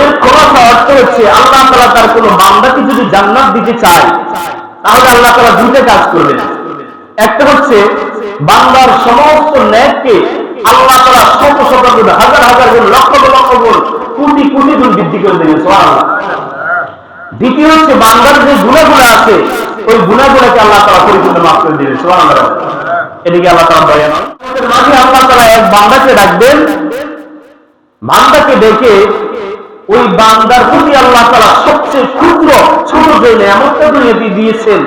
এর খোলাসা অর্থ হচ্ছে আল্লাহ তাআলা তার কোনো বান্দাকে যদি জান্নাত দিতে চায় তাহলে আল্লাহ তাআলা দুইটা কাজ করবেন। একটা হচ্ছে বান্দার সমস্ত নেককে আল্লাহ তাআলা শত শত গুণ, হাজার হাজার গুণ, লক্ষ লক্ষ গুণ, কোটি কোটি গুণ বৃদ্ধি করে দেবেন, সুবহানাল্লাহ। দ্বিতীয় হচ্ছে বান্দার যে গুনাহগুলো আছে ওই গুনাহগুলোকে আল্লাহ তাআলা পরিপূর্ণ মাফ করে দেবেন, সুবহানাল্লাহ। এদিকে আল্লাহ তাআলা বলেন, মাঝে আল্লাহ তাআলা এক বান্দাকে ডাকবেন, বান্দাকে ডেকে ওই বান্দার প্রতি আল্লাহ তাআলা সবচেয়ে ক্ষুদ্র ছোট যে নিয়ামতটা দুনিয়াতে দিয়েছেন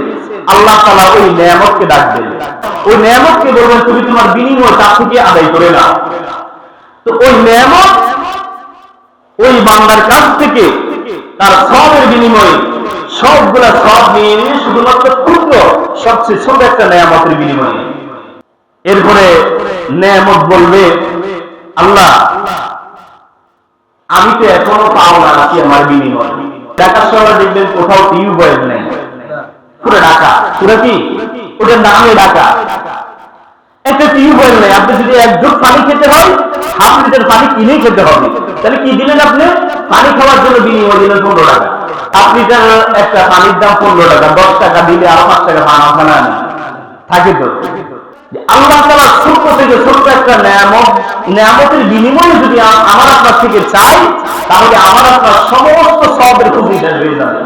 আল্লাহ তাআলা ওই নিয়ামতকে ডাকবেন, ওই নিয়ামতকে বলবেন তুমি তোমার বিনিময় তার থেকে আদায় করে নাও। তো ওই নিয়ামত ওই বান্দার কাছ থেকে তার সবের বিনিময়ে সবগুলা সব নিয়ে নিয়ে শুধুমাত্র ক্ষুদ্র সবচেয়ে ছোট একটা নিয়ামতের বিনিময়ে। এরপরে নিয়ামত বলবে আল্লাহ আমি তো এখনো পাও না নাকি আমার বিনিময়। ঢাকা শহরে দেখবেন কোথাও টিউবওয়েল নেই, পুরো ঢাকা, পুরো কি ওটার নামে ঢাকা, একটা টিউবওয়েল নেই। আপনি যদি এক ঢোক পানি খেতে হয় হাফ লিটার পানি কিনে খেতে হবে, তাহলে কি দিলেন আপনি? পানি খাওয়ার জন্য বিনিময় দিলেন 15 টাকা। হাফ লিটার একটা পানির দাম 15 টাকা, 10 টাকা দিলে আর 5 টাকা পানা থাকে। তো আল্লাহ তাআলা ছোট্ট থেকে ছোট্ট একটা নিয়ামতের বিনিময়ে যদি আমার আপনার থেকে চাই তাহলে আমার আপনার সমস্ত সবের খুশি হয়ে যাবে।